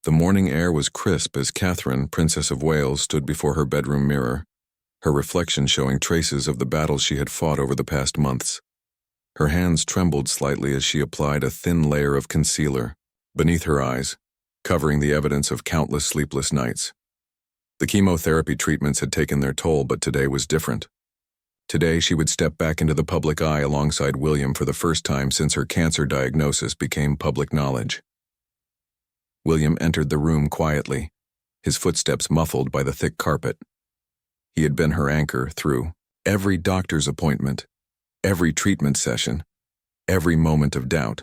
The morning air was crisp as Catherine, Princess of Wales, stood before her bedroom mirror, her reflection showing traces of the battles she had fought over the past months. Her hands trembled slightly as she applied a thin layer of concealer beneath her eyes, covering the evidence of countless sleepless nights. The chemotherapy treatments had taken their toll, but today was different. Today she would step back into the public eye alongside William for the first time since her cancer diagnosis became public knowledge. William entered the room quietly, his footsteps muffled by the thick carpet. He had been her anchor through every doctor's appointment, every treatment session, every moment of doubt.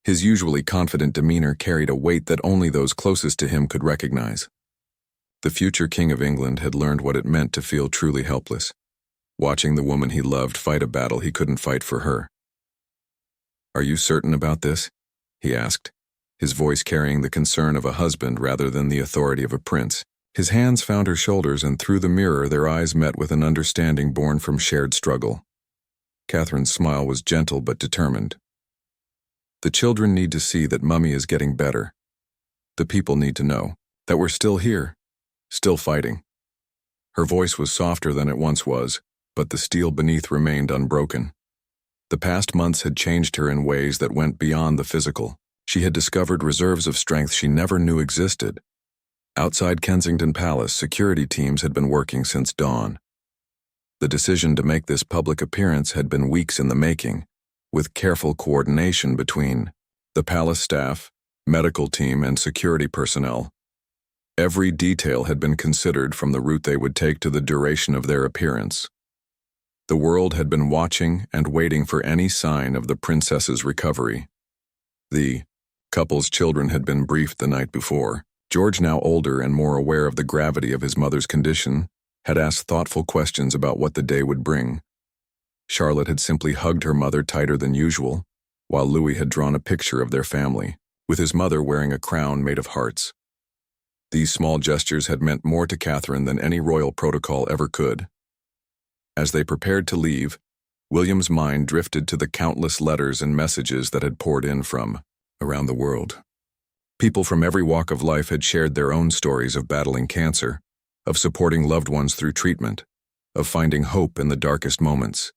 His usually confident demeanor carried a weight that only those closest to him could recognize. The future King of England had learned what it meant to feel truly helpless, watching the woman he loved fight a battle he couldn't fight for her. "Are you certain about this?" he asked, his voice carrying the concern of a husband rather than the authority of a prince. His hands found her shoulders, and through the mirror their eyes met with an understanding born from shared struggle. Catherine's smile was gentle but determined. "The children need to see that Mummy is getting better. The people need to know that we're still here, still fighting." Her voice was softer than it once was, but the steel beneath remained unbroken. The past months had changed her in ways that went beyond the physical. She had discovered reserves of strength she never knew existed. Outside Kensington Palace, security teams had been working since dawn. The decision to make this public appearance had been weeks in the making, with careful coordination between the palace staff, medical team, and security personnel. Every detail had been considered, from the route they would take to the duration of their appearance. The world had been watching and waiting for any sign of the princess's recovery. The couple's children had been briefed the night before. George, now older and more aware of the gravity of his mother's condition, had asked thoughtful questions about what the day would bring. Charlotte had simply hugged her mother tighter than usual, while Louis had drawn a picture of their family, with his mother wearing a crown made of hearts. These small gestures had meant more to Catherine than any royal protocol ever could. As they prepared to leave, William's mind drifted to the countless letters and messages that had poured in from around the world. People from every walk of life had shared their own stories of battling cancer, of supporting loved ones through treatment, of finding hope in the darkest moments.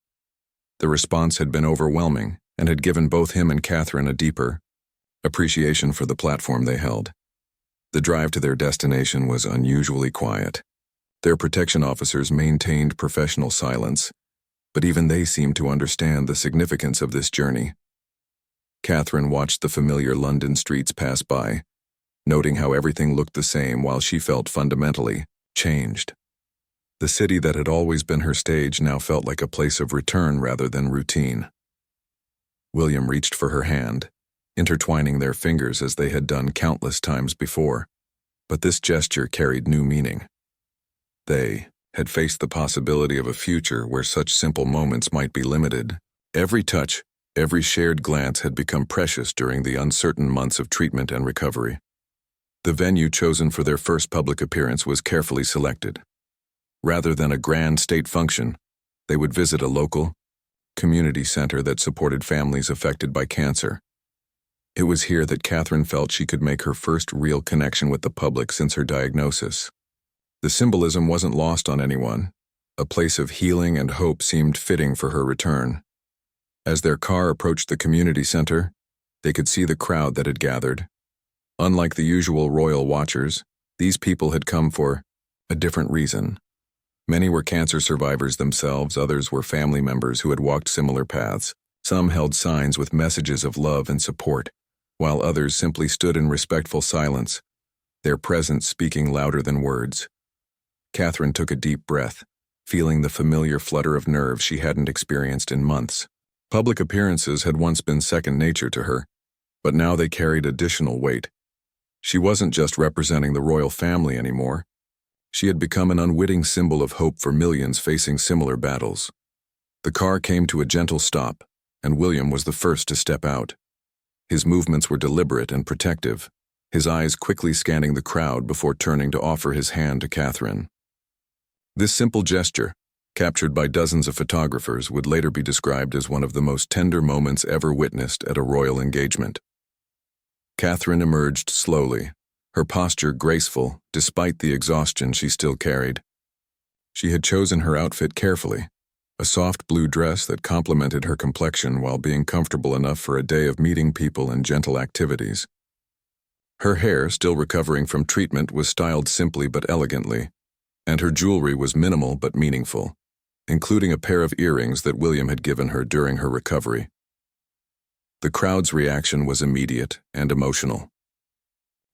The response had been overwhelming and had given both him and Catherine a deeper appreciation for the platform they held. The drive to their destination was unusually quiet. Their protection officers maintained professional silence, but even they seemed to understand the significance of this journey. Catherine watched the familiar London streets pass by, noting how everything looked the same while she felt fundamentally changed. The city that had always been her stage now felt like a place of return rather than routine. William reached for her hand, intertwining their fingers as they had done countless times before, but this gesture carried new meaning. They had faced the possibility of a future where such simple moments might be limited. Every touch, every shared glance had become precious during the uncertain months of treatment and recovery. The venue chosen for their first public appearance was carefully selected. Rather than a grand state function, they would visit a local community center that supported families affected by cancer. It was here that Catherine felt she could make her first real connection with the public since her diagnosis. The symbolism wasn't lost on anyone. A place of healing and hope seemed fitting for her return. As their car approached the community center, they could see the crowd that had gathered. Unlike the usual royal watchers, these people had come for a different reason. Many were cancer survivors themselves, others were family members who had walked similar paths. Some held signs with messages of love and support, while others simply stood in respectful silence, their presence speaking louder than words. Catherine took a deep breath, feeling the familiar flutter of nerves she hadn't experienced in months. Public appearances had once been second nature to her, but now they carried additional weight. She wasn't just representing the royal family anymore. She had become an unwitting symbol of hope for millions facing similar battles. The car came to a gentle stop, and William was the first to step out. His movements were deliberate and protective, his eyes quickly scanning the crowd before turning to offer his hand to Catherine. This simple gesture, captured by dozens of photographers, would later be described as one of the most tender moments ever witnessed at a royal engagement. Catherine emerged slowly, her posture graceful despite the exhaustion she still carried. She had chosen her outfit carefully, a soft blue dress that complemented her complexion while being comfortable enough for a day of meeting people and gentle activities. Her hair, still recovering from treatment, was styled simply but elegantly, and her jewelry was minimal but meaningful, including a pair of earrings that William had given her during her recovery. The crowd's reaction was immediate and emotional.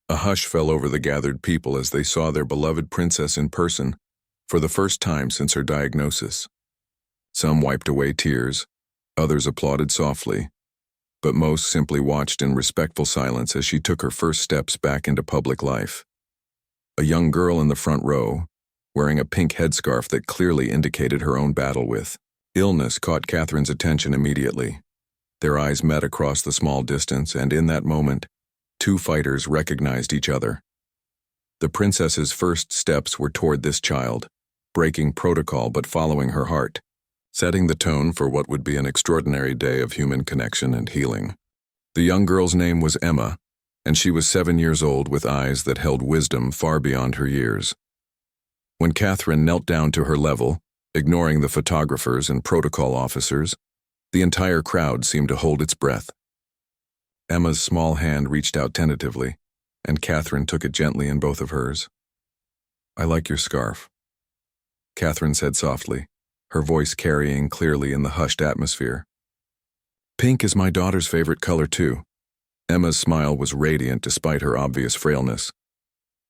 A hush fell over the gathered people as they saw their beloved princess in person for the first time since her diagnosis. Some wiped away tears, others applauded softly, but most simply watched in respectful silence as she took her first steps back into public life. A young girl in the front row, wearing a pink headscarf that clearly indicated her own battle with illness, caught Catherine's attention immediately. Their eyes met across the small distance, and in that moment, two fighters recognized each other. The princess's first steps were toward this child, breaking protocol but following her heart, setting the tone for what would be an extraordinary day of human connection and healing. The young girl's name was Emma, and she was 7 years old with eyes that held wisdom far beyond her years. When Catherine knelt down to her level, ignoring the photographers and protocol officers, the entire crowd seemed to hold its breath. Emma's small hand reached out tentatively, and Catherine took it gently in both of hers. "I like your scarf," Catherine said softly, her voice carrying clearly in the hushed atmosphere. "Pink is my daughter's favorite color too." Emma's smile was radiant despite her obvious frailness.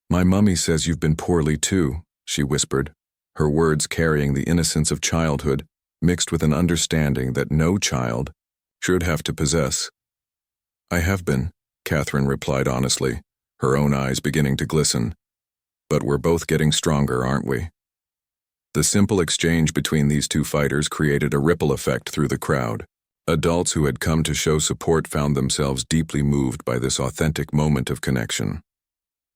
"My mummy says you've been poorly too," she whispered, her words carrying the innocence of childhood mixed with an understanding that no child should have to possess. "I have been," Catherine replied honestly, her own eyes beginning to glisten. "But we're both getting stronger, aren't we?" The simple exchange between these two fighters created a ripple effect through the crowd. Adults who had come to show support found themselves deeply moved by this authentic moment of connection.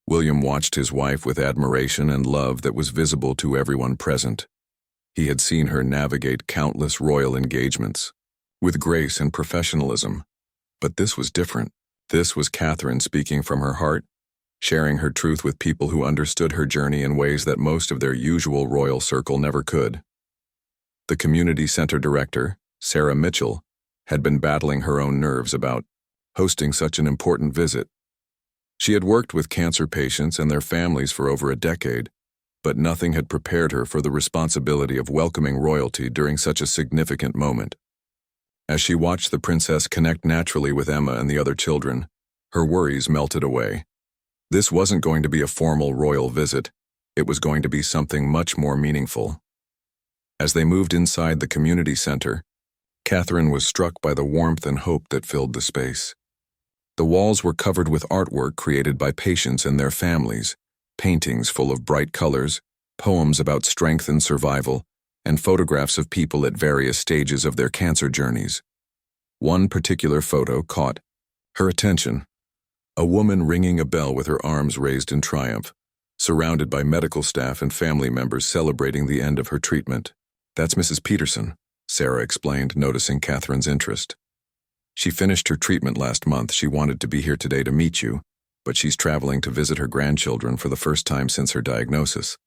William watched his wife with admiration and love that was visible to everyone present. He had seen her navigate countless royal engagements with grace and professionalism. But this was different. This was Catherine speaking from her heart, sharing her truth with people who understood her journey in ways that most of their usual royal circle never could. The community center director, Sarah Mitchell, had been battling her own nerves about hosting such an important visit. She had worked with cancer patients and their families for over a decade, but nothing had prepared her for the responsibility of welcoming royalty during such a significant moment. As she watched the princess connect naturally with Emma and the other children, her worries melted away. This wasn't going to be a formal royal visit. It was going to be something much more meaningful. As they moved inside the community center, Catherine was struck by the warmth and hope that filled the space. The walls were covered with artwork created by patients and their families, paintings full of bright colors, poems about strength and survival, and photographs of people at various stages of their cancer journeys. One particular photo caught her attention. A woman ringing a bell with her arms raised in triumph, surrounded by medical staff and family members celebrating the end of her treatment. "That's Mrs. Peterson," Sarah explained, noticing Catherine's interest. "She finished her treatment last month. She wanted to be here today to meet you, but she's traveling to visit her grandchildren for the first time since her diagnosis."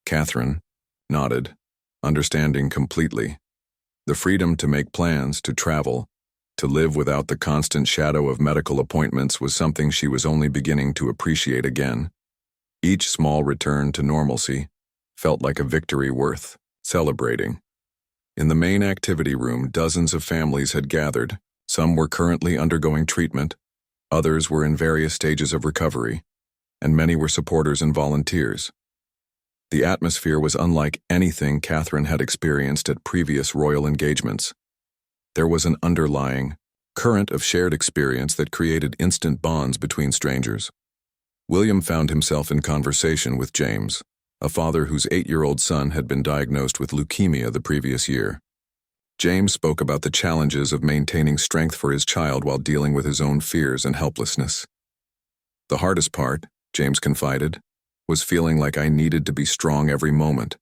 Catherine nodded, understanding completely. The freedom to make plans, to travel, to live without the constant shadow of medical appointments was something she was only beginning to appreciate again. Each small return to normalcy felt like a victory worth celebrating. In the main activity room, dozens of families had gathered. Some were currently undergoing treatment, others were in various stages of recovery, and many were supporters and volunteers. The atmosphere was unlike anything Catherine had experienced at previous royal engagements. There was an underlying current of shared experience that created instant bonds between strangers. William found himself in conversation with James, a father whose 8-year-old son had been diagnosed with leukemia the previous year. James spoke about the challenges of maintaining strength for his child while dealing with his own fears and helplessness. "The hardest part," James confided, "was feeling like I needed to be strong every moment,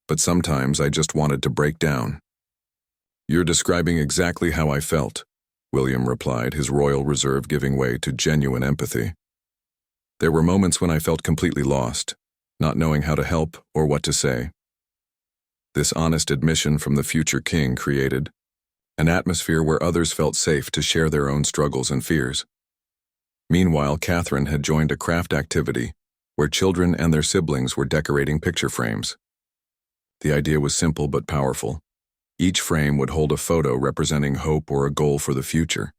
but sometimes I just wanted to break down." "You're describing exactly how I felt," William replied, his royal reserve giving way to genuine empathy. There were moments when I felt completely lost, not knowing how to help or what to say. This honest admission from the future king created an atmosphere where others felt safe to share their own struggles and fears. Meanwhile, Catherine had joined a craft activity where children and their siblings were decorating picture frames. The idea was simple but powerful. Each frame would hold a photo representing hope or a goal for the future.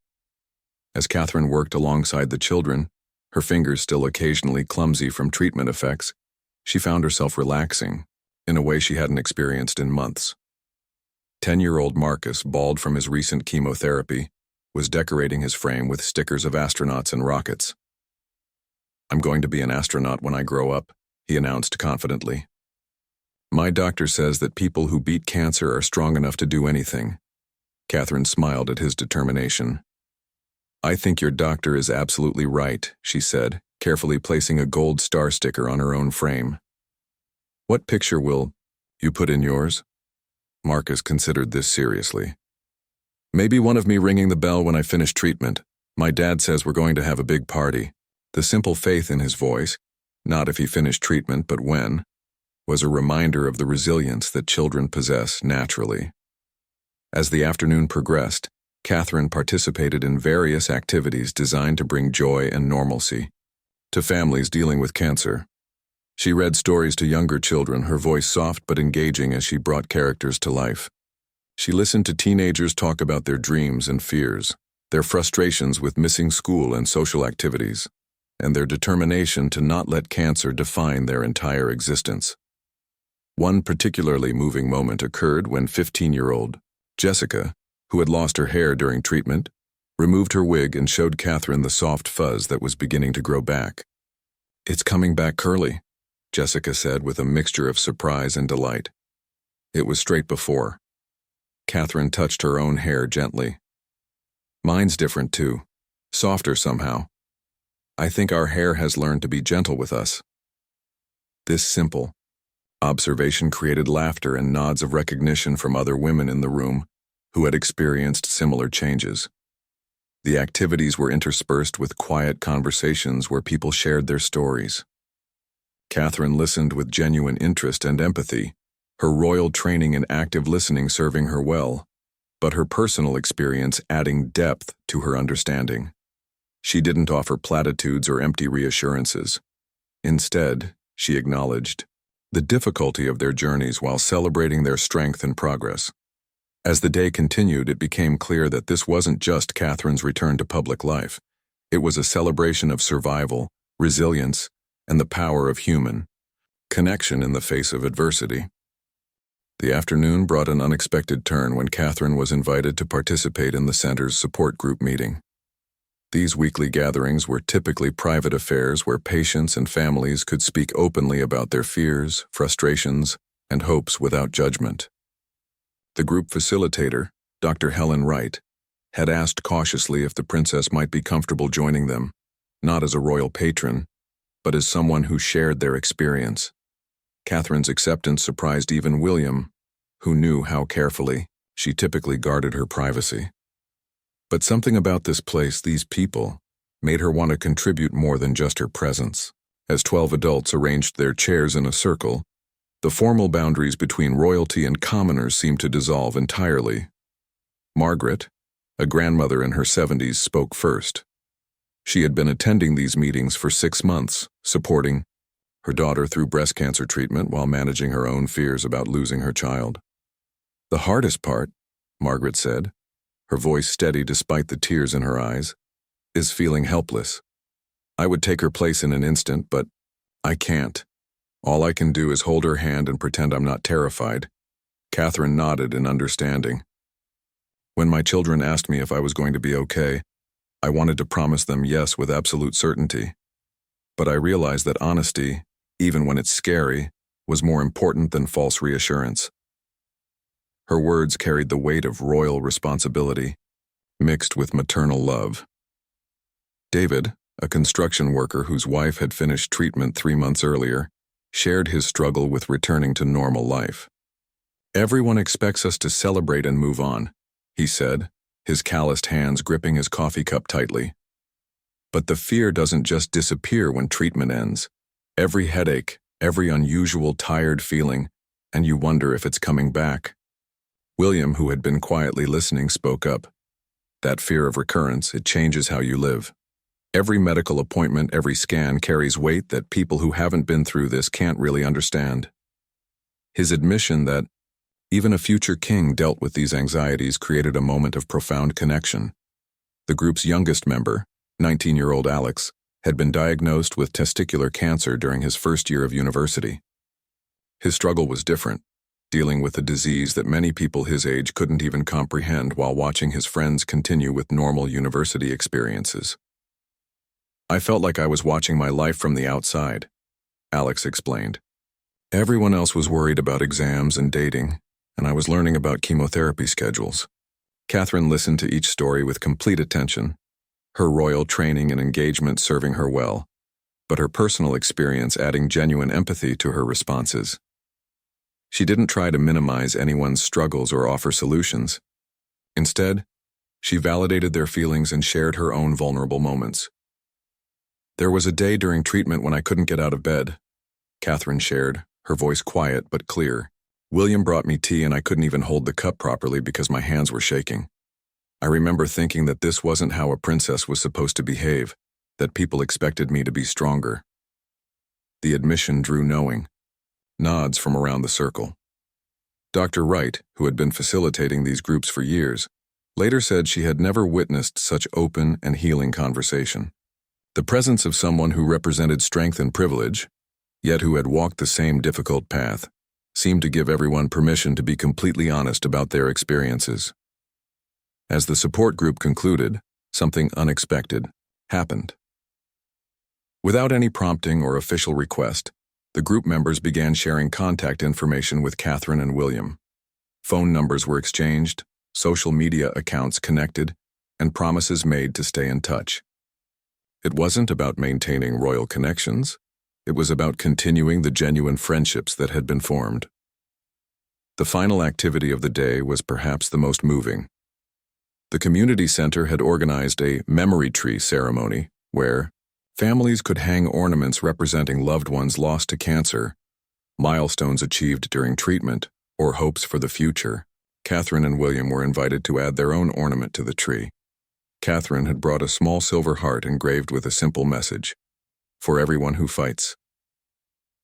As Catherine worked alongside the children, her fingers still occasionally clumsy from treatment effects, she found herself relaxing in a way she hadn't experienced in months. 10-year-old Marcus, bald from his recent chemotherapy, was decorating his frame with stickers of astronauts and rockets. "I'm going to be an astronaut when I grow up," he announced confidently. "My doctor says that people who beat cancer are strong enough to do anything." Catherine smiled at his determination. "I think your doctor is absolutely right," she said, carefully placing a gold star sticker on her own frame. "What picture will you put in yours?" Marcus considered this seriously. "Maybe one of me ringing the bell when I finish treatment. My dad says we're going to have a big party." The simple faith in his voice, not if he finished treatment but when, was a reminder of the resilience that children possess naturally. As the afternoon progressed, Catherine participated in various activities designed to bring joy and normalcy to families dealing with cancer. She read stories to younger children, her voice soft but engaging as she brought characters to life. She listened to teenagers talk about their dreams and fears, their frustrations with missing school and social activities, and their determination to not let cancer define their entire existence. One particularly moving moment occurred when 15-year-old Jessica, who had lost her hair during treatment, removed her wig and showed Catherine the soft fuzz that was beginning to grow back. "It's coming back curly," Jessica said with a mixture of surprise and delight. It was straight before. Catherine touched her own hair gently. "Mine's different too, softer somehow. I think our hair has learned to be gentle with us." This simple observation created laughter and nods of recognition from other women in the room who had experienced similar changes. The activities were interspersed with quiet conversations where people shared their stories. Catherine listened with genuine interest and empathy, her royal training in active listening serving her well, but her personal experience adding depth to her understanding. She didn't offer platitudes or empty reassurances. Instead, she acknowledged the difficulty of their journeys while celebrating their strength and progress. As the day continued, it became clear that this wasn't just Catherine's return to public life. It was a celebration of survival, resilience, and the power of human connection in the face of adversity. The afternoon brought an unexpected turn when Catherine was invited to participate in the center's support group meeting. These weekly gatherings were typically private affairs where patients and families could speak openly about their fears, frustrations, and hopes without judgment. The group facilitator, Dr. Helen Wright, had asked cautiously if the princess might be comfortable joining them, not as a royal patron, but as someone who shared their experience. Catherine's acceptance surprised even William, who knew how carefully she typically guarded her privacy. But something about this place, these people, made her want to contribute more than just her presence. As 12 adults arranged their chairs in a circle, the formal boundaries between royalty and commoners seemed to dissolve entirely. Margaret, a grandmother in her 70s, spoke first. She had been attending these meetings for 6 months, supporting her daughter through breast cancer treatment while managing her own fears about losing her child. "The hardest part," Margaret said, her voice steady despite the tears in her eyes, "is feeling helpless. I would take her place in an instant, but I can't. All I can do is hold her hand and pretend I'm not terrified." Catherine nodded in understanding. "When my children asked me if I was going to be okay, I wanted to promise them yes with absolute certainty. But I realized that honesty, even when it's scary, was more important than false reassurance." Her words carried the weight of royal responsibility, mixed with maternal love. David, a construction worker whose wife had finished treatment 3 months earlier, shared his struggle with returning to normal life. "Everyone expects us to celebrate and move on," he said, his calloused hands gripping his coffee cup tightly. But the fear doesn't just disappear when treatment ends. Every headache, every unusual tired feeling, and you wonder if it's coming back. William, who had been quietly listening, spoke up. That fear of recurrence, it changes how you live. Every medical appointment, every scan carries weight that people who haven't been through this can't really understand. His admission that even a future king dealt with these anxieties created a moment of profound connection. The group's youngest member, 19-year-old Alex, had been diagnosed with testicular cancer during his first year of university. His struggle was different, dealing with a disease that many people his age couldn't even comprehend while watching his friends continue with normal university experiences. I felt like I was watching my life from the outside, Alex explained. Everyone else was worried about exams and dating, and I was learning about chemotherapy schedules. Catherine listened to each story with complete attention, her royal training and engagement serving her well, but her personal experience adding genuine empathy to her responses. She didn't try to minimize anyone's struggles or offer solutions. Instead, she validated their feelings and shared her own vulnerable moments. There was a day during treatment when I couldn't get out of bed, Catherine shared, her voice quiet but clear. William brought me tea and I couldn't even hold the cup properly because my hands were shaking. I remember thinking that this wasn't how a princess was supposed to behave, that people expected me to be stronger. The admission drew knowing nods from around the circle. Dr. Wright, who had been facilitating these groups for years, later said she had never witnessed such open and healing conversation. The presence of someone who represented strength and privilege, yet who had walked the same difficult path, seemed to give everyone permission to be completely honest about their experiences. As the support group concluded, something unexpected happened. Without any prompting or official request, the group members began sharing contact information with Catherine and William. Phone numbers were exchanged, social media accounts connected, and promises made to stay in touch. It wasn't about maintaining royal connections. It was about continuing the genuine friendships that had been formed. The final activity of the day was perhaps the most moving. The community center had organized a memory tree ceremony where families could hang ornaments representing loved ones lost to cancer, milestones achieved during treatment, or hopes for the future. Catherine and William were invited to add their own ornament to the tree. Catherine had brought a small silver heart engraved with a simple message, "For everyone who fights."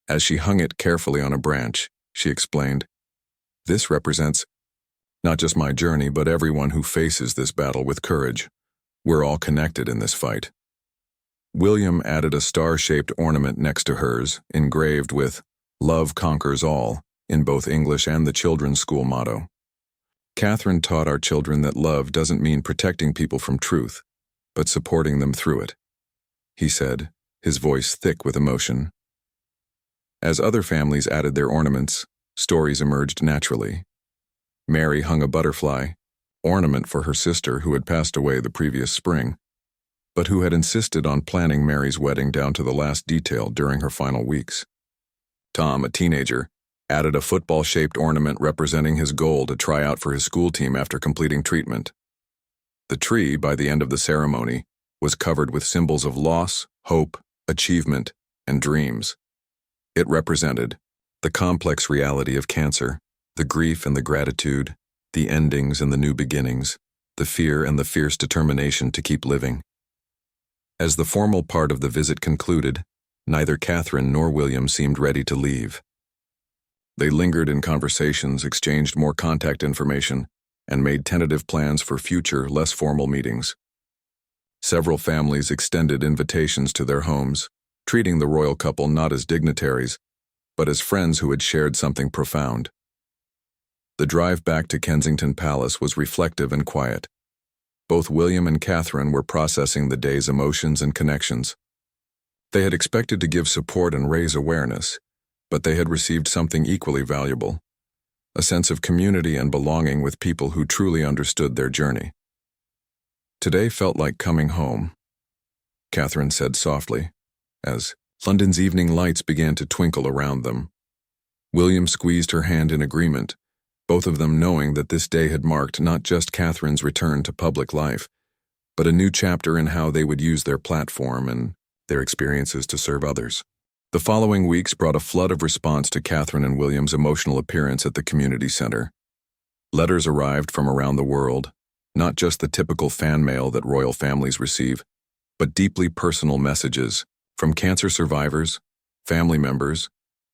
As she hung it carefully on a branch, she explained, "This represents not just my journey, but everyone who faces this battle with courage. We're all connected in this fight." William added a star-shaped ornament next to hers, engraved with "Love conquers all" in both English and the children's school motto. Catherine taught our children that love doesn't mean protecting people from truth, but supporting them through it, he said, his voice thick with emotion. As other families added their ornaments, stories emerged naturally. Mary hung a butterfly, ornament for her sister who had passed away the previous spring, but who had insisted on planning Mary's wedding down to the last detail during her final weeks. Tom, a teenager, added a football-shaped ornament representing his goal to try out for his school team after completing treatment. The tree, by the end of the ceremony, was covered with symbols of loss, hope, achievement, and dreams. It represented the complex reality of cancer, the grief and the gratitude, the endings and the new beginnings, the fear and the fierce determination to keep living. As the formal part of the visit concluded, neither Catherine nor William seemed ready to leave. They lingered in conversations, exchanged more contact information, and made tentative plans for future, less formal meetings. Several families extended invitations to their homes, treating the royal couple not as dignitaries, but as friends who had shared something profound. The drive back to Kensington Palace was reflective and quiet. Both William and Catherine were processing the day's emotions and connections. They had expected to give support and raise awareness, but they had received something equally valuable, a sense of community and belonging with people who truly understood their journey. Today felt like coming home, Catherine said softly, as London's evening lights began to twinkle around them. William squeezed her hand in agreement, both of them knowing that this day had marked not just Catherine's return to public life, but a new chapter in how they would use their platform and their experiences to serve others. The following weeks brought a flood of response to Catherine and William's emotional appearance at the community center. Letters arrived from around the world, not just the typical fan mail that royal families receive, but deeply personal messages from cancer survivors, family members,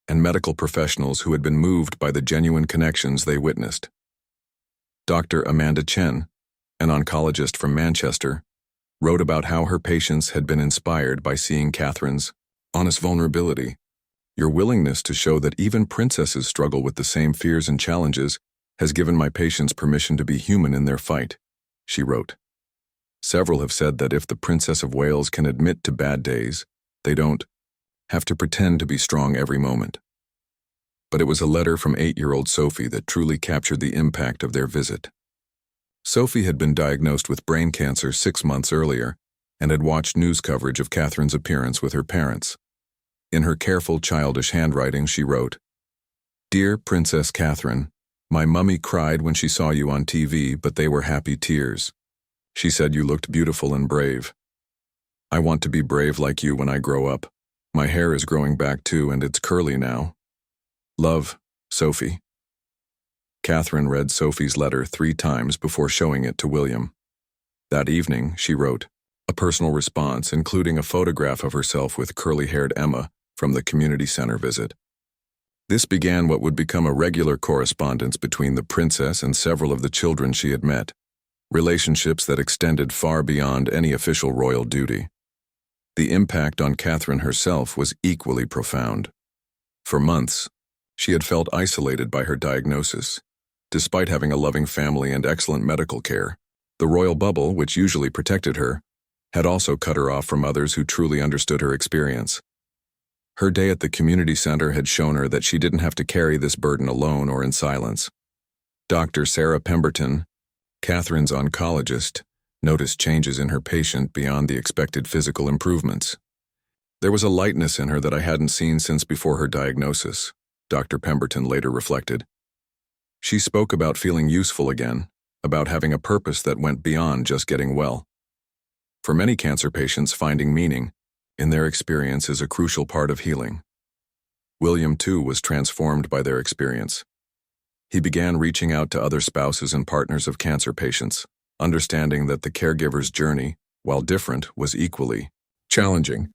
and medical professionals who had been moved by the genuine connections they witnessed. Dr. Amanda Chen, an oncologist from Manchester, wrote about how her patients had been inspired by seeing Catherine's honest vulnerability. Your willingness to show that even princesses struggle with the same fears and challenges has given my patients permission to be human in their fight, she wrote. Several have said that if the Princess of Wales can admit to bad days, they don't have to pretend to be strong every moment. But it was a letter from 8-year-old Sophie that truly captured the impact of their visit. Sophie had been diagnosed with brain cancer 6 months earlier and had watched news coverage of Catherine's appearance with her parents. In her careful, childish handwriting, she wrote, "Dear Princess Catherine, my mummy cried when she saw you on TV, but they were happy tears. She said you looked beautiful and brave. I want to be brave like you when I grow up. My hair is growing back too, and it's curly now. Love, Sophie." Catherine read Sophie's letter 3 times before showing it to William. That evening, she wrote a personal response, including a photograph of herself with curly-haired Emma from the community center visit. This began what would become a regular correspondence between the princess and several of the children she had met, relationships that extended far beyond any official royal duty. The impact on Catherine herself was equally profound. For months, she had felt isolated by her diagnosis. Despite having a loving family and excellent medical care, the royal bubble, which usually protected her, had also cut her off from others who truly understood her experience. Her day at the community center had shown her that she didn't have to carry this burden alone or in silence. Dr. Sarah Pemberton, Catherine's oncologist, noticed changes in her patient beyond the expected physical improvements. There was a lightness in her that I hadn't seen since before her diagnosis, Dr. Pemberton later reflected. She spoke about feeling useful again, about having a purpose that went beyond just getting well. For many cancer patients, finding meaning in their experience is a crucial part of healing. William, too, was transformed by their experience. He began reaching out to other spouses and partners of cancer patients, understanding that the caregiver's journey, while different, was equally challenging.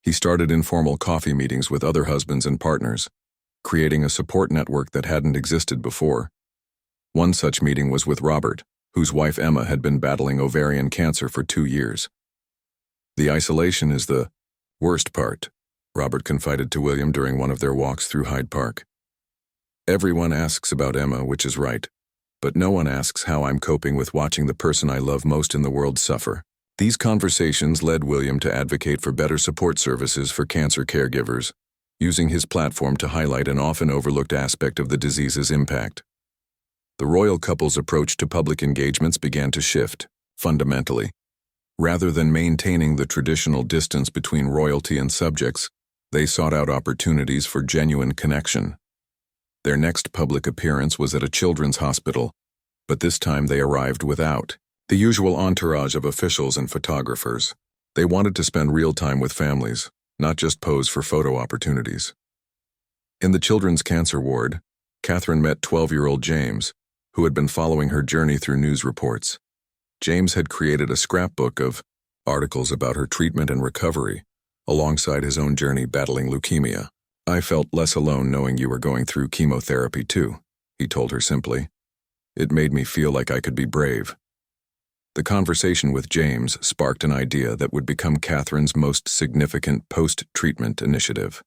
He started informal coffee meetings with other husbands and partners, creating a support network that hadn't existed before. One such meeting was with Robert, whose wife Emma had been battling ovarian cancer for 2 years. "The isolation is the worst part," Robert confided to William during one of their walks through Hyde Park. "Everyone asks about Emma, which is right, but no one asks how I'm coping with watching the person I love most in the world suffer." These conversations led William to advocate for better support services for cancer caregivers, using his platform to highlight an often overlooked aspect of the disease's impact. The royal couple's approach to public engagements began to shift, fundamentally. Rather than maintaining the traditional distance between royalty and subjects, they sought out opportunities for genuine connection. Their next public appearance was at a children's hospital, but this time they arrived without the usual entourage of officials and photographers. They wanted to spend real time with families, not just pose for photo opportunities. In the children's cancer ward, Catherine met 12-year-old James, who had been following her journey through news reports. James had created a scrapbook of articles about her treatment and recovery, alongside his own journey battling leukemia. "I felt less alone knowing you were going through chemotherapy too," he told her simply. "It made me feel like I could be brave." The conversation with James sparked an idea that would become Catherine's most significant post-treatment initiative.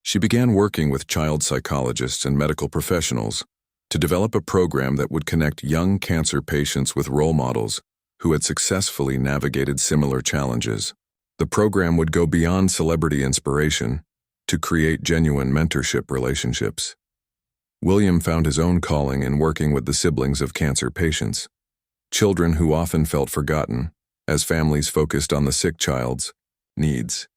She began working with child psychologists and medical professionals to develop a program that would connect young cancer patients with role models who had successfully navigated similar challenges. The program would go beyond celebrity inspiration to create genuine mentorship relationships. William found his own calling in working with the siblings of cancer patients, children who often felt forgotten as families focused on the sick child's needs.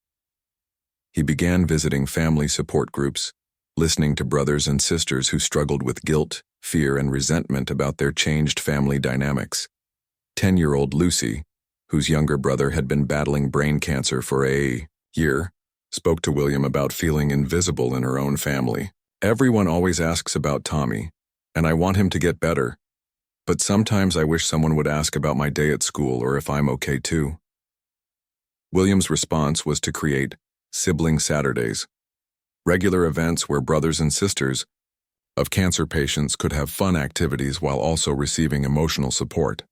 He began visiting family support groups, listening to brothers and sisters who struggled with guilt, fear, and resentment about their changed family dynamics. 10-year-old Lucy, whose younger brother had been battling brain cancer for a year, spoke to William about feeling invisible in her own family. "Everyone always asks about Tommy, and I want him to get better. But sometimes I wish someone would ask about my day at school or if I'm okay too." William's response was to create Sibling Saturdays, regular events where brothers and sisters of cancer patients could have fun activities while also receiving emotional support.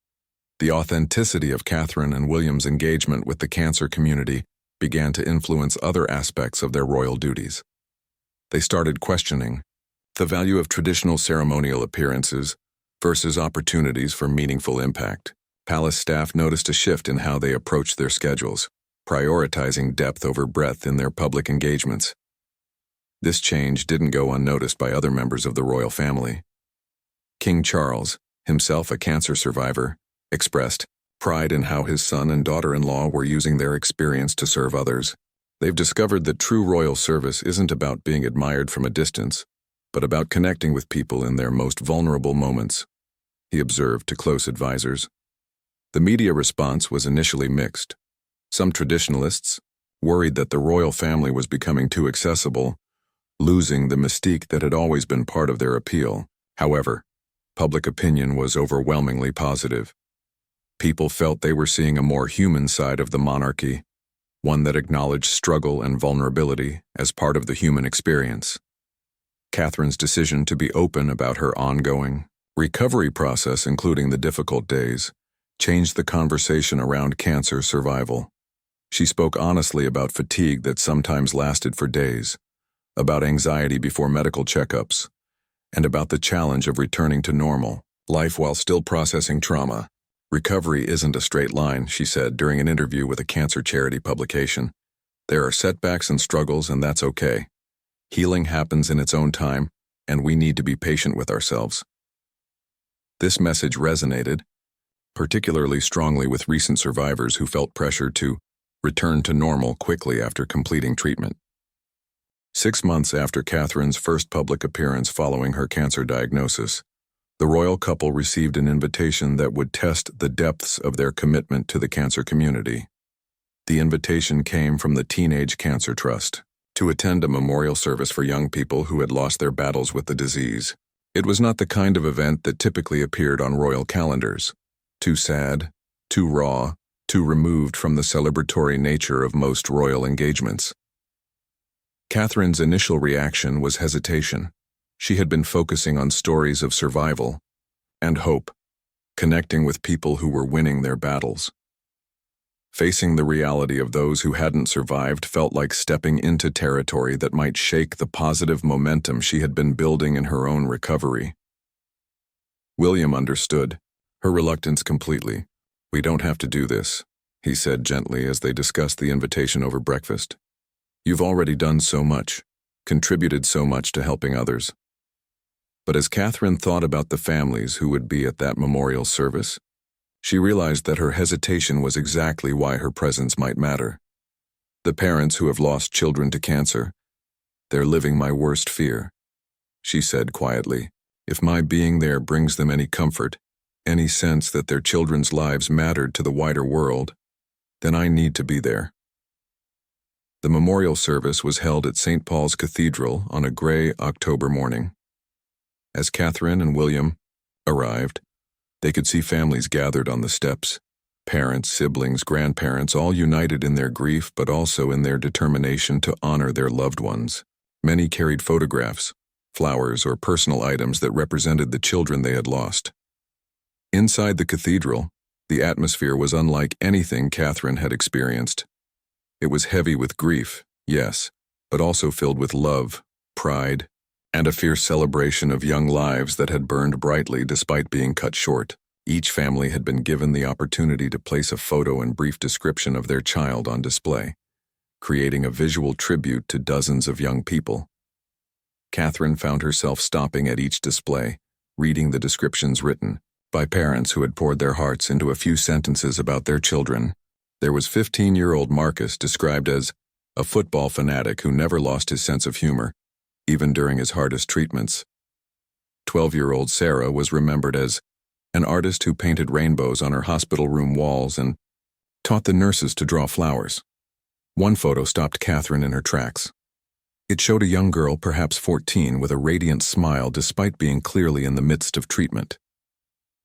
The authenticity of Catherine and William's engagement with the cancer community began to influence other aspects of their royal duties. They started questioning the value of traditional ceremonial appearances versus opportunities for meaningful impact. Palace staff noticed a shift in how they approached their schedules, prioritizing depth over breadth in their public engagements. This change didn't go unnoticed by other members of the royal family. King Charles, himself a cancer survivor, expressed pride in how his son and daughter-in-law were using their experience to serve others. "They've discovered that true royal service isn't about being admired from a distance, but about connecting with people in their most vulnerable moments," he observed to close advisors. The media response was initially mixed. Some traditionalists, worried that the royal family was becoming too accessible, losing the mystique that had always been part of their appeal. However, public opinion was overwhelmingly positive. People felt they were seeing a more human side of the monarchy, one that acknowledged struggle and vulnerability as part of the human experience. Catherine's decision to be open about her ongoing recovery process, including the difficult days, changed the conversation around cancer survival. She spoke honestly about fatigue that sometimes lasted for days, about anxiety before medical checkups, and about the challenge of returning to normal life while still processing trauma. "Recovery isn't a straight line," she said during an interview with a cancer charity publication. "There are setbacks and struggles, and that's okay. Healing happens in its own time, and we need to be patient with ourselves." This message resonated particularly strongly with recent survivors who felt pressure to return to normal quickly after completing treatment. 6 months after Catherine's first public appearance following her cancer diagnosis, the royal couple received an invitation that would test the depths of their commitment to the cancer community. The invitation came from the Teenage Cancer Trust to attend a memorial service for young people who had lost their battles with the disease. It was not the kind of event that typically appeared on royal calendars. Too sad, too raw, too removed from the celebratory nature of most royal engagements. Catherine's initial reaction was hesitation. She had been focusing on stories of survival and hope, connecting with people who were winning their battles. Facing the reality of those who hadn't survived felt like stepping into territory that might shake the positive momentum she had been building in her own recovery. William understood her reluctance completely. "We don't have to do this," he said gently as they discussed the invitation over breakfast. "You've already done so much, contributed so much to helping others." But as Catherine thought about the families who would be at that memorial service, she realized that her hesitation was exactly why her presence might matter. The parents who have lost children to cancer, "They're living my worst fear," she said quietly. "If my being there brings them any comfort, any sense that their children's lives mattered to the wider world, then I need to be there." The memorial service was held at St. Paul's Cathedral on a gray October morning. As Catherine and William arrived, they could see families gathered on the steps, parents, siblings, grandparents, all united in their grief but also in their determination to honor their loved ones. Many carried photographs, flowers, or personal items that represented the children they had lost. Inside the cathedral, the atmosphere was unlike anything Catherine had experienced. It was heavy with grief, yes, but also filled with love, pride, and a fierce celebration of young lives that had burned brightly despite being cut short. Each family had been given the opportunity to place a photo and brief description of their child on display, creating a visual tribute to dozens of young people. Catherine found herself stopping at each display, reading the descriptions written by parents who had poured their hearts into a few sentences about their children. There was 15-year-old Marcus, described as a football fanatic who never lost his sense of humor, even during his hardest treatments. 12-year-old Sarah was remembered as an artist who painted rainbows on her hospital room walls and taught the nurses to draw flowers. One photo stopped Catherine in her tracks. It showed a young girl, perhaps 14, with a radiant smile despite being clearly in the midst of treatment.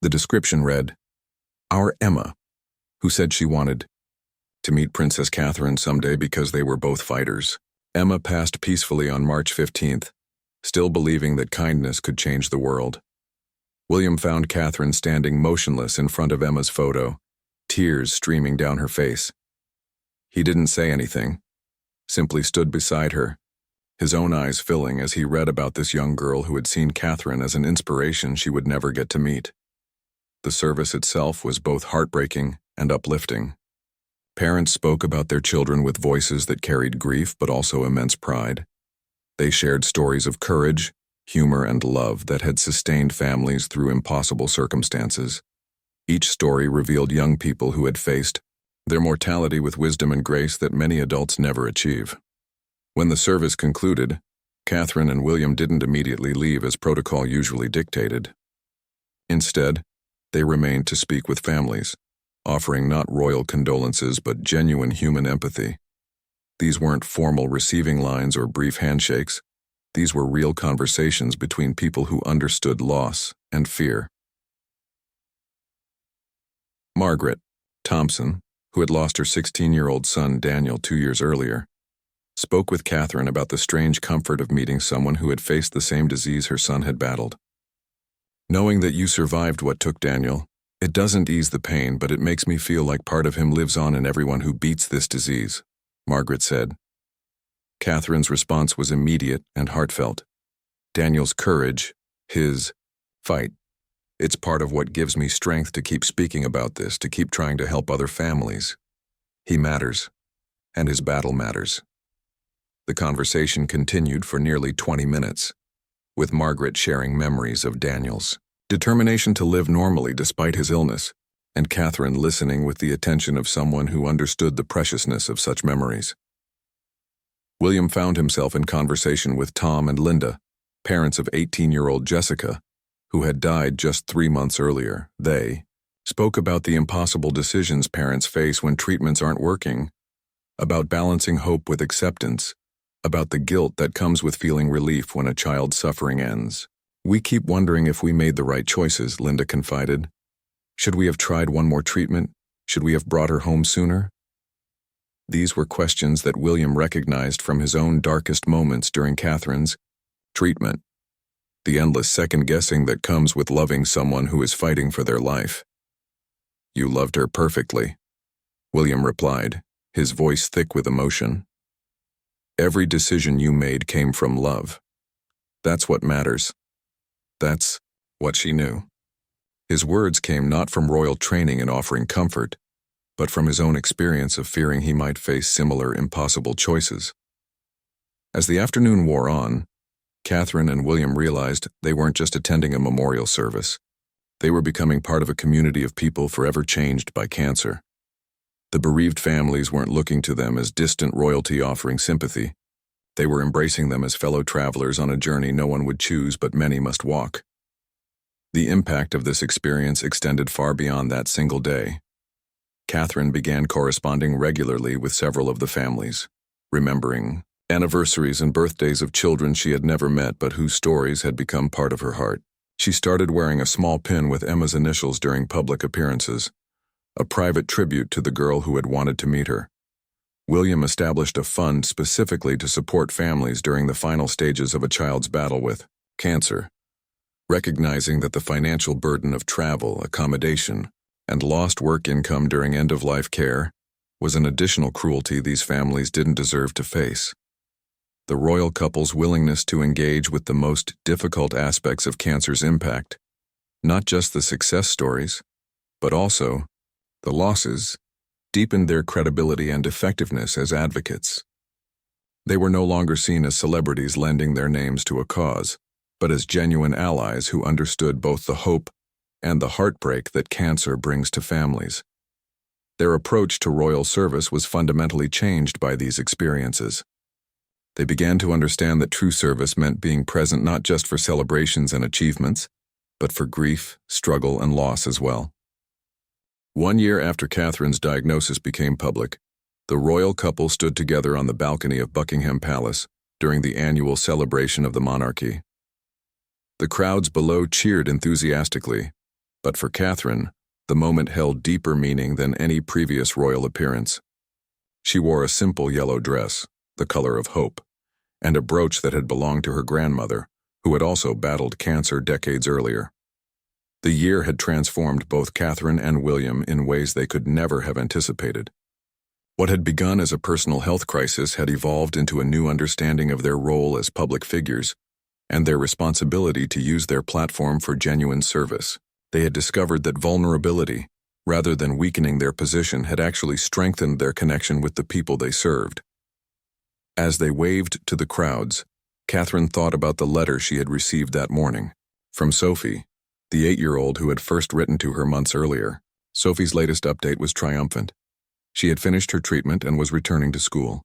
The description read, "Our Emma, who said she wanted to meet Princess Catherine someday because they were both fighters." Emma passed peacefully on March 15th, still believing that kindness could change the world. William found Catherine standing motionless in front of Emma's photo, tears streaming down her face. He didn't say anything, simply stood beside her, his own eyes filling as he read about this young girl who had seen Catherine as an inspiration she would never get to meet. The service itself was both heartbreaking and uplifting. Parents spoke about their children with voices that carried grief but also immense pride. They shared stories of courage, humor, and love that had sustained families through impossible circumstances. Each story revealed young people who had faced their mortality with wisdom and grace that many adults never achieve. When the service concluded, Catherine and William didn't immediately leave as protocol usually dictated. Instead, they remained to speak with families, offering not royal condolences but genuine human empathy. These weren't formal receiving lines or brief handshakes. These were real conversations between people who understood loss and fear. Margaret Thompson, who had lost her 16-year-old son Daniel 2 years earlier, spoke with Catherine about the strange comfort of meeting someone who had faced the same disease her son had battled. "Knowing that you survived what took Daniel, it doesn't ease the pain, but it makes me feel like part of him lives on in everyone who beats this disease," Margaret said. Catherine's response was immediate and heartfelt. "Daniel's courage, his fight, it's part of what gives me strength to keep speaking about this, to keep trying to help other families. He matters, and his battle matters." The conversation continued for nearly 20 minutes, with Margaret sharing memories of Daniel's determination to live normally despite his illness, and Catherine listening with the attention of someone who understood the preciousness of such memories. William found himself in conversation with Tom and Linda, parents of 18-year-old Jessica, who had died just 3 months earlier. They spoke about the impossible decisions parents face when treatments aren't working, about balancing hope with acceptance, about the guilt that comes with feeling relief when a child's suffering ends. "We keep wondering if we made the right choices," Linda confided. "Should we have tried one more treatment? Should we have brought her home sooner?" These were questions that William recognized from his own darkest moments during Catherine's treatment. The endless second-guessing that comes with loving someone who is fighting for their life. "You loved her perfectly," William replied, his voice thick with emotion. "Every decision you made came from love. That's what matters." That's what she knew. His words came not from royal training in offering comfort, but from his own experience of fearing he might face similar impossible choices. As the afternoon wore on, Catherine and William realized they weren't just attending a memorial service. They were becoming part of a community of people forever changed by cancer. The bereaved families weren't looking to them as distant royalty offering sympathy. They were embracing them as fellow travelers on a journey no one would choose but many must walk. The impact of this experience extended far beyond that single day. Catherine began corresponding regularly with several of the families, remembering anniversaries and birthdays of children she had never met but whose stories had become part of her heart. She started wearing a small pin with Emma's initials during public appearances, a private tribute to the girl who had wanted to meet her. William established a fund specifically to support families during the final stages of a child's battle with cancer, recognizing that the financial burden of travel, accommodation, and lost work income during end-of-life care was an additional cruelty these families didn't deserve to face. The royal couple's willingness to engage with the most difficult aspects of cancer's impact, not just the success stories, but also the losses, deepened their credibility and effectiveness as advocates. They were no longer seen as celebrities lending their names to a cause, but as genuine allies who understood both the hope and the heartbreak that cancer brings to families. Their approach to royal service was fundamentally changed by these experiences. They began to understand that true service meant being present not just for celebrations and achievements, but for grief, struggle, and loss as well. 1 year after Catherine's diagnosis became public, the royal couple stood together on the balcony of Buckingham Palace during the annual celebration of the monarchy. The crowds below cheered enthusiastically, but for Catherine, the moment held deeper meaning than any previous royal appearance. She wore a simple yellow dress, the color of hope, and a brooch that had belonged to her grandmother, who had also battled cancer decades earlier. The year had transformed both Catherine and William in ways they could never have anticipated. What had begun as a personal health crisis had evolved into a new understanding of their role as public figures and their responsibility to use their platform for genuine service. They had discovered that vulnerability, rather than weakening their position, had actually strengthened their connection with the people they served. As they waved to the crowds, Catherine thought about the letter she had received that morning. From Sophie, the 8-year-old who had first written to her months earlier. Sophie's latest update was triumphant. She had finished her treatment and was returning to school.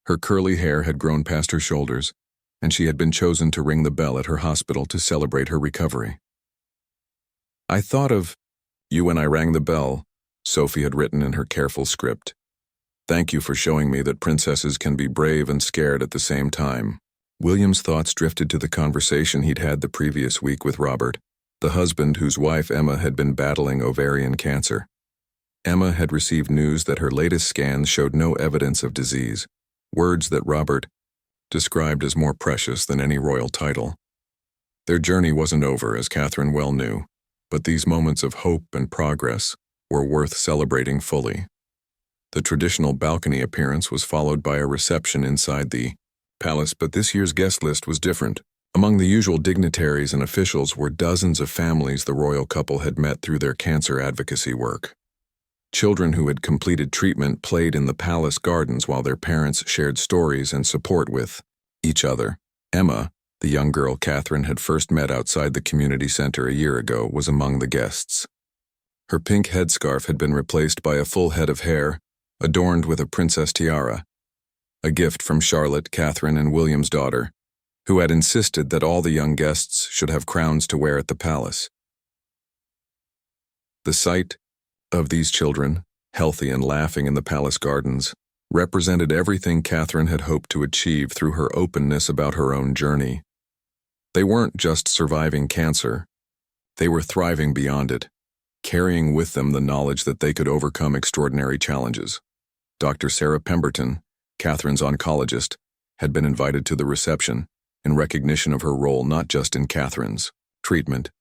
Her curly hair had grown past her shoulders, and she had been chosen to ring the bell at her hospital to celebrate her recovery. "I thought of you when I rang the bell," Sophie had written in her careful script. "Thank you for showing me that princesses can be brave and scared at the same time." William's thoughts drifted to the conversation he'd had the previous week with Robert, the husband whose wife Emma had been battling ovarian cancer. Emma had received news that her latest scans showed no evidence of disease, words that Robert described as more precious than any royal title. Their journey wasn't over, as Catherine well knew, but these moments of hope and progress were worth celebrating fully. The traditional balcony appearance was followed by a reception inside the palace, but this year's guest list was different. Among the usual dignitaries and officials were dozens of families the royal couple had met through their cancer advocacy work. Children who had completed treatment played in the palace gardens while their parents shared stories and support with each other. Emma, the young girl Catherine had first met outside the community center a year ago, was among the guests. Her pink headscarf had been replaced by a full head of hair, adorned with a princess tiara, a gift from Charlotte, Catherine, and William's daughter, who had insisted that all the young guests should have crowns to wear at the palace. The sight of these children, healthy and laughing in the palace gardens, represented everything Catherine had hoped to achieve through her openness about her own journey. They weren't just surviving cancer, they were thriving beyond it, carrying with them the knowledge that they could overcome extraordinary challenges. Dr. Sarah Pemberton, Catherine's oncologist, had been invited to the reception in recognition of her role not just in Catherine's treatment,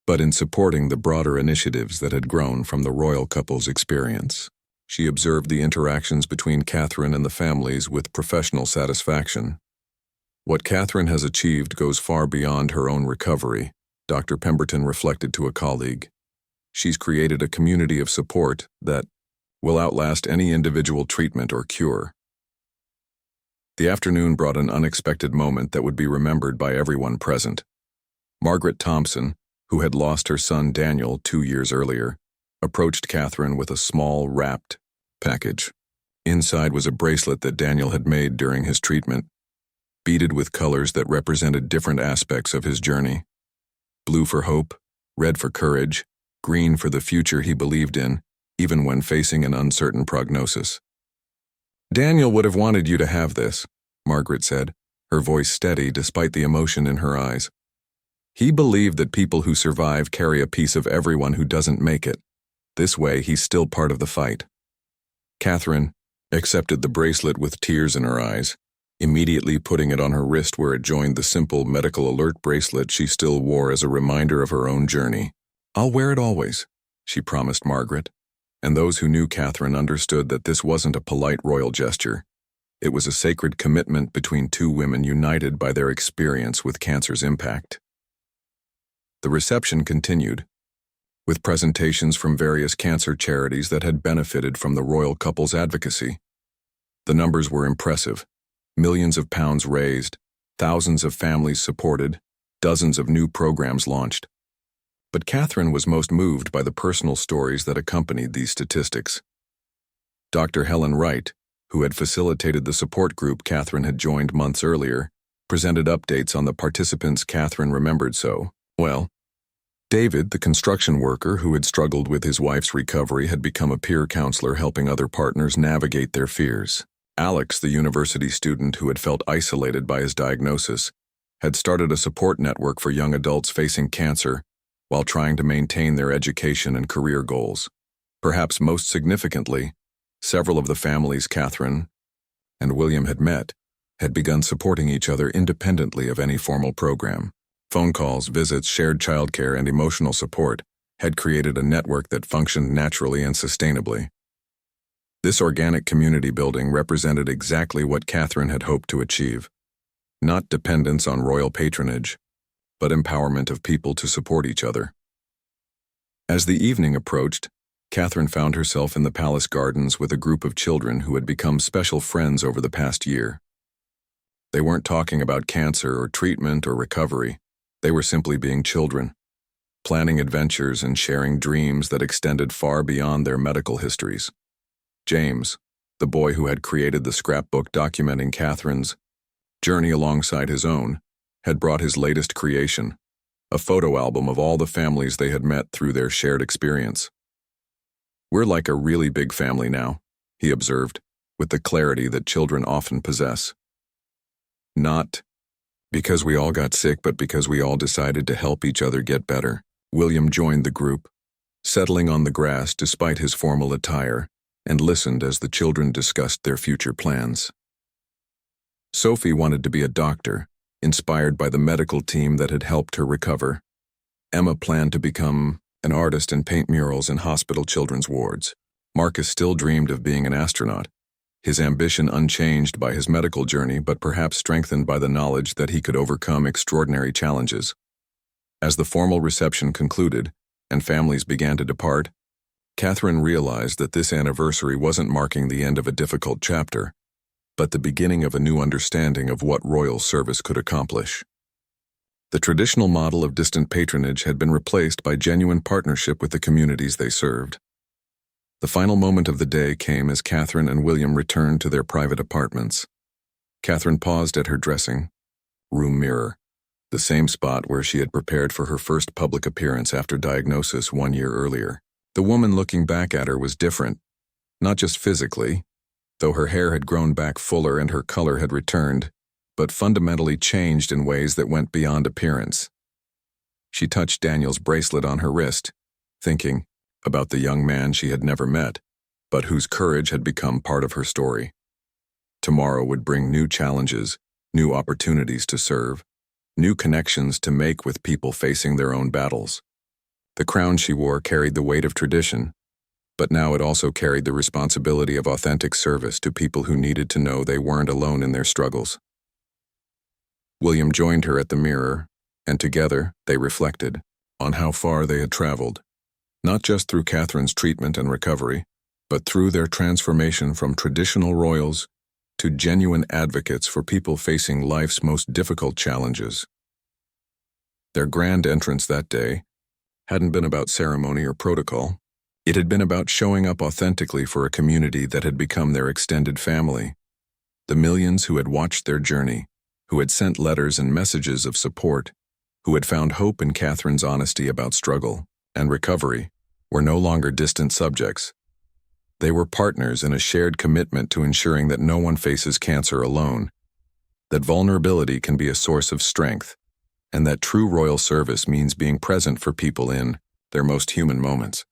but in supporting the broader initiatives that had grown from the royal couple's experience. She observed the interactions between Catherine and the families with professional satisfaction. "What Catherine has achieved goes far beyond her own recovery," Dr. Pemberton reflected to a colleague. "She's created a community of support that will outlast any individual treatment or cure." The afternoon brought an unexpected moment that would be remembered by everyone present. Margaret Thompson, who had lost her son Daniel 2 years earlier, approached Catherine with a small, wrapped package. Inside was a bracelet that Daniel had made during his treatment, beaded with colors that represented different aspects of his journey. Blue for hope, red for courage, green for the future he believed in, even when facing an uncertain prognosis. "Daniel would have wanted you to have this," Margaret said, her voice steady despite the emotion in her eyes. "He believed that people who survive carry a piece of everyone who doesn't make it. This way, he's still part of the fight." Catherine accepted the bracelet with tears in her eyes, immediately putting it on her wrist where it joined the simple medical alert bracelet she still wore as a reminder of her own journey. "I'll wear it always," she promised Margaret, and those who knew Catherine understood that this wasn't a polite royal gesture. It was a sacred commitment between two women united by their experience with cancer's impact. The reception continued, with presentations from various cancer charities that had benefited from the royal couple's advocacy. The numbers were impressive. Millions of pounds raised, thousands of families supported, dozens of new programs launched. But Catherine was most moved by the personal stories that accompanied these statistics. Dr. Helen Wright, who had facilitated the support group Catherine had joined months earlier, presented updates on the participants Catherine remembered so well. David, the construction worker who had struggled with his wife's recovery, had become a peer counselor helping other partners navigate their fears. Alex, the university student who had felt isolated by his diagnosis, had started a support network for young adults facing cancer while trying to maintain their education and career goals. Perhaps most significantly, several of the families Catherine and William had met had begun supporting each other independently of any formal program. Phone calls, visits, shared childcare, and emotional support had created a network that functioned naturally and sustainably. This organic community building represented exactly what Catherine had hoped to achieve. Not dependence on royal patronage, but empowerment of people to support each other. As the evening approached, Catherine found herself in the palace gardens with a group of children who had become special friends over the past year. They weren't talking about cancer or treatment or recovery. They were simply being children, planning adventures and sharing dreams that extended far beyond their medical histories. James, the boy who had created the scrapbook documenting Catherine's journey alongside his own, had brought his latest creation, a photo album of all the families they had met through their shared experience. "We're like a really big family now," he observed, with the clarity that children often possess. "Not because we all got sick, but because we all decided to help each other get better." William joined the group, settling on the grass despite his formal attire, and listened as the children discussed their future plans. Sophie wanted to be a doctor, inspired by the medical team that had helped her recover. Emma planned to become an artist and paint murals in hospital children's wards. Marcus still dreamed of being an astronaut, his ambition unchanged by his medical journey but perhaps strengthened by the knowledge that he could overcome extraordinary challenges. As the formal reception concluded and families began to depart, Catherine realized that this anniversary wasn't marking the end of a difficult chapter, but the beginning of a new understanding of what royal service could accomplish. The traditional model of distant patronage had been replaced by genuine partnership with the communities they served. The final moment of the day came as Catherine and William returned to their private apartments. Catherine paused at her dressing room mirror, the same spot where she had prepared for her first public appearance after diagnosis 1 year earlier. The woman looking back at her was different, not just physically, though her hair had grown back fuller and her color had returned, but fundamentally changed in ways that went beyond appearance. She touched Daniel's bracelet on her wrist, thinking about the young man she had never met, but whose courage had become part of her story. Tomorrow would bring new challenges, new opportunities to serve, new connections to make with people facing their own battles. The crown she wore carried the weight of tradition, but now it also carried the responsibility of authentic service to people who needed to know they weren't alone in their struggles. William joined her at the mirror, and together they reflected on how far they had traveled, not just through Catherine's treatment and recovery, but through their transformation from traditional royals to genuine advocates for people facing life's most difficult challenges. Their grand entrance that day hadn't been about ceremony or protocol. It had been about showing up authentically for a community that had become their extended family. The millions who had watched their journey, who had sent letters and messages of support, who had found hope in Catherine's honesty about struggle and recovery, were no longer distant subjects. They were partners in a shared commitment to ensuring that no one faces cancer alone, that vulnerability can be a source of strength, and that true royal service means being present for people in their most human moments.